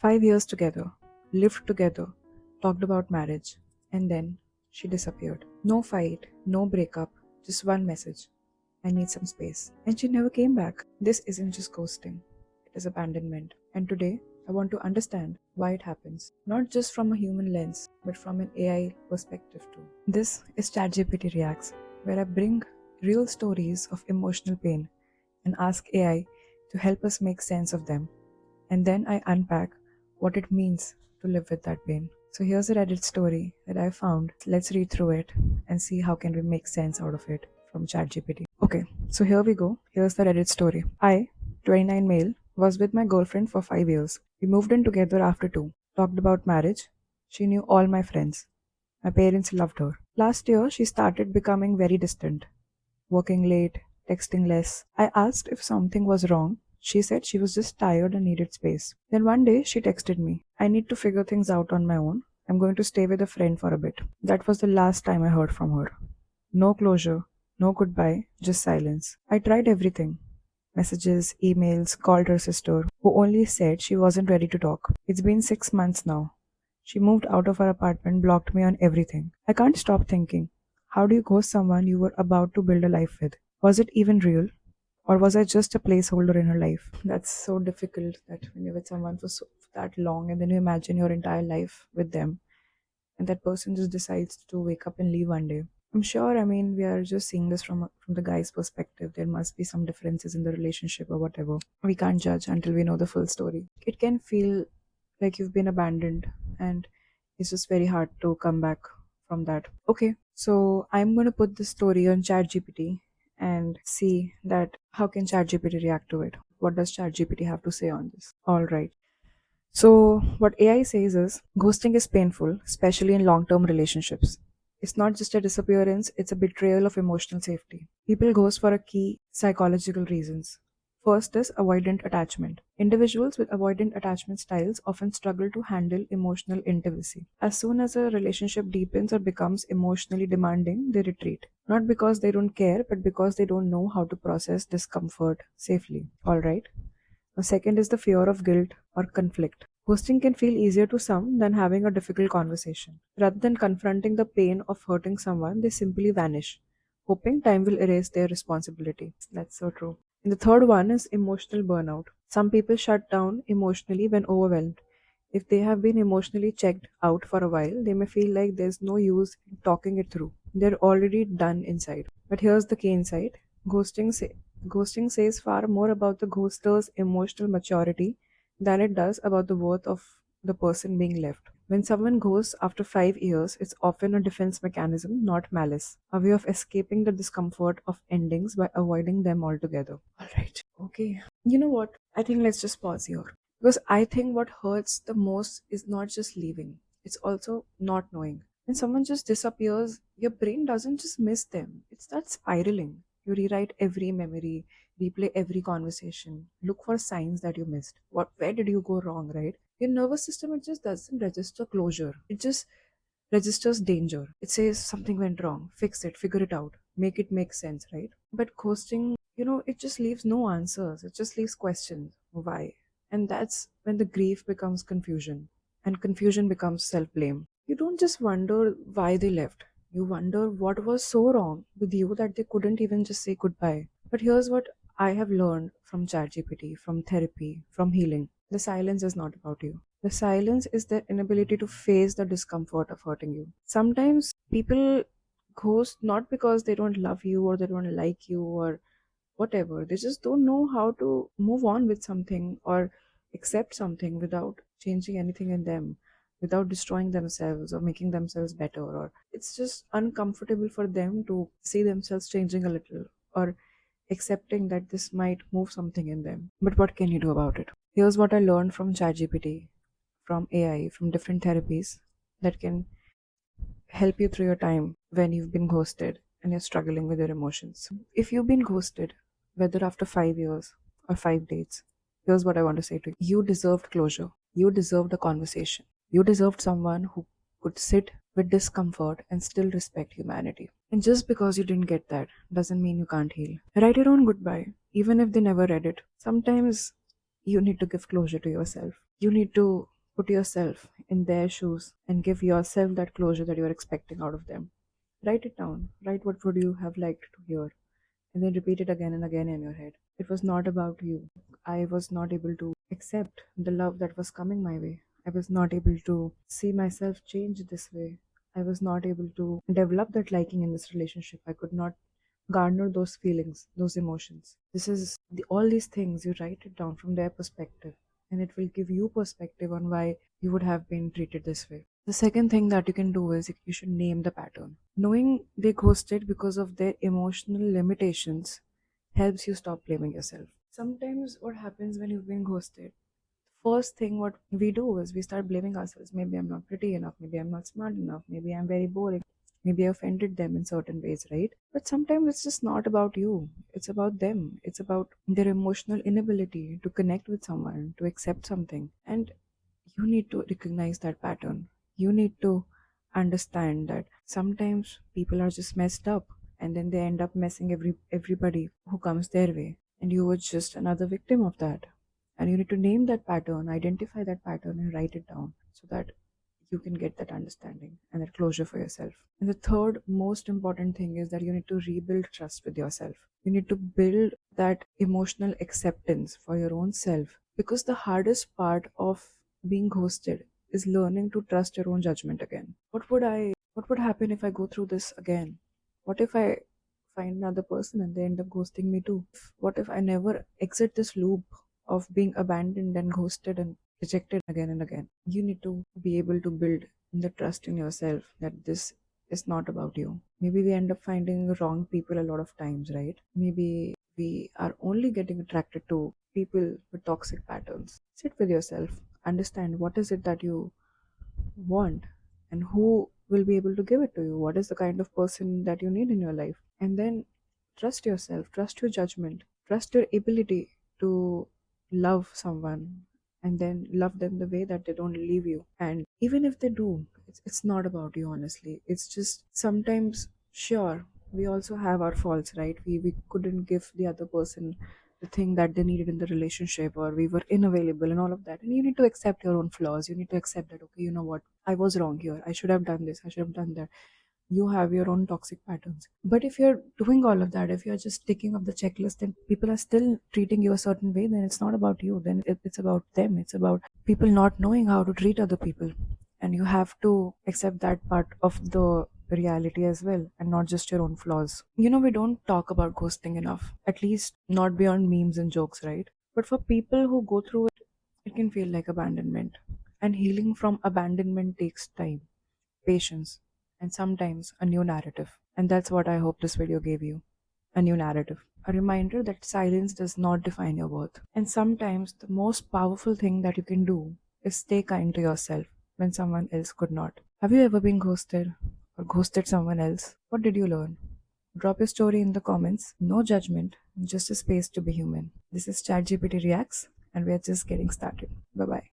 5 years together, lived together, talked about marriage, and then she disappeared. No fight, no breakup, just one message. I need some space. And she never came back. This isn't just ghosting, it is abandonment. And today, I want to understand why it happens, not just from a human lens, but from an AI perspective too. This is ChatGPT Reacts, where I bring real stories of emotional pain and ask AI to help us make sense of them. And then I unpack what it means to live with that pain. So here's a Reddit story that I found. Let's read through it and see how can we make sense out of it from ChatGPT. Okay, so here we go. Here's the Reddit story. I, 29 male, was with my girlfriend for 5 years. We moved in together after 2. Talked about marriage. She knew all my friends. My parents loved her. Last year, she started becoming very distant, working late, texting less. I asked if something was wrong. She said she was just tired and needed space. Then one day she texted me, I need to figure things out on my own. I'm going to stay with a friend for a bit. That was the last time I heard from her. No closure, no goodbye, just silence. I tried everything. Messages, emails, called her sister, who only said she wasn't ready to talk. It's been 6 months now. She moved out of her apartment, blocked me on everything. I can't stop thinking, how do you ghost someone you were about to build a life with? Was it even real? Or was I just a placeholder in her life? That's so difficult that when you're with someone for that long and then you imagine your entire life with them and that person just decides to wake up and leave one day. I'm sure, I mean, we are just seeing this from the guy's perspective. There must be some differences in the relationship or whatever. We can't judge until we know the full story. It can feel like you've been abandoned and it's just very hard to come back from that. Okay, so I'm going to put this story on ChatGPT and see that how can ChatGPT react to it. What does ChatGPT have to say on this? All right. So, what AI says is ghosting is painful, especially in long term relationships. It's not just a disappearance, it's a betrayal of emotional safety. People ghost for a key psychological reasons. First is avoidant attachment. Individuals with avoidant attachment styles often struggle to handle emotional intimacy. As soon as a relationship deepens or becomes emotionally demanding, they retreat. Not because they don't care, but because they don't know how to process discomfort safely. Alright? The second is the fear of guilt or conflict. Ghosting can feel easier to some than having a difficult conversation. Rather than confronting the pain of hurting someone, they simply vanish, hoping time will erase their responsibility. That's so true. And the third one is emotional burnout. Some people shut down emotionally when overwhelmed. If they have been emotionally checked out for a while, they may feel like there's no use in talking it through. They're already done inside. But here's the key insight. Ghosting, say, ghosting says far more about the ghoster's emotional maturity than it does about the worth of the person being left. When someone ghosts after 5 years, it's often a defense mechanism, not malice, a way of escaping the discomfort of endings by avoiding them altogether. Alright, okay. You know what? I think let's just pause here. Because I think what hurts the most is not just leaving, it's also not knowing. When someone just disappears, your brain doesn't just miss them, it starts spiraling. You rewrite every memory, replay every conversation, look for signs that you missed. Where did you go wrong, right? Your nervous system, it just doesn't register closure. It just registers danger. It says something went wrong, fix it, figure it out, make it make sense, right? But ghosting, it just leaves no answers. It just leaves questions. Why? And that's when the grief becomes confusion and confusion becomes self blame. You don't just wonder why they left. You wonder what was so wrong with you that they couldn't even just say goodbye. But here's what I have learned from ChatGPT, from therapy, from healing. The silence is not about you. The silence is their inability to face the discomfort of hurting you. Sometimes people ghost not because they don't love you or they don't like you or whatever. They just don't know how to move on with something or accept something without changing anything in them, without destroying themselves or making themselves better. Or it's just uncomfortable for them to see themselves changing a little or accepting that this might move something in them. But what can you do about it? Here's what I learned from ChatGPT, from AI, from different therapies that can help you through your time when you've been ghosted and you're struggling with your emotions. If you've been ghosted, whether after 5 years or 5 dates, here's what I want to say to you. You deserved closure. You deserved a conversation. You deserved someone who could sit with discomfort and still respect humanity. And just because you didn't get that doesn't mean you can't heal. Write your own goodbye, even if they never read it. Sometimes you need to give closure to yourself. You need to Put yourself in their shoes and give yourself that closure that you're expecting out of them. Write it down. Write what would you have liked to hear, and then repeat it again and again in your head. It was not about you. I was not able to accept the love that was coming my way. I was not able to see myself change this way. I was not able to develop that liking in this relationship. I could not garner those feelings, those emotions. All these things, you write it down from their perspective, and it will give you perspective on why you would have been treated this way. The second thing that you can do is you should name the pattern. Knowing they ghosted because of their emotional limitations helps you stop blaming yourself. Sometimes, what happens when you've been ghosted? First thing what we do is we start blaming ourselves. Maybe I'm not pretty enough, maybe I'm not smart enough, maybe I'm very boring, maybe I offended them in certain ways, right? But sometimes it's just not about you, it's about them, it's about their emotional inability to connect with someone, to accept something. And you need to recognize that pattern. You need to understand that sometimes people are just messed up, and then they end up messing everybody who comes their way, and you were just another victim of that. And you need to name that pattern, identify that pattern, and write it down so that you can get that understanding and that closure for yourself. And the third most important thing is that you need to rebuild trust with yourself. You need to build that emotional acceptance for your own self, because the hardest part of being ghosted is learning to trust your own judgment again. What would happen if I go through this again? What if I find another person and they end up ghosting me too? What if I never exit this loop of being abandoned and ghosted and rejected again and again? You need to be able to build the trust in yourself that this is not about you. Maybe we end up finding wrong people a lot of times, right? Maybe we are only getting attracted to people with toxic patterns. Sit with yourself, understand what is it that you want, and who will be able to give it to you. What is the kind of person that you need in your life? And then trust yourself, trust your judgment, trust your ability to love someone, and then love them the way that they don't leave you. And even if they do, it's not about you, honestly. It's just sometimes, sure, we also have our faults, right? We couldn't give the other person the thing that they needed in the relationship, or we were unavailable and all of that. And you need to accept your own flaws. You need to accept that, okay, you know what, I was wrong here, I should have done this, I should have done that. You have your own toxic patterns. But if you're doing all of that, if you're just ticking up the checklist and people are still treating you a certain way, then it's not about you. Then it's about them. It's about people not knowing how to treat other people. And you have to accept that part of the reality as well, and not just your own flaws. We don't talk about ghosting enough, at least not beyond memes and jokes, right? But for people who go through it, it can feel like abandonment. And healing from abandonment takes time, patience, and sometimes a new narrative. And that's what I hope this video gave you, a new narrative. A reminder that silence does not define your worth. And sometimes the most powerful thing that you can do is stay kind to yourself when someone else could not. Have you ever been ghosted or ghosted someone else? What did you learn? Drop your story in the comments. No judgment, just a space to be human. This is ChatGPT Reacts, and we are just getting started. Bye bye.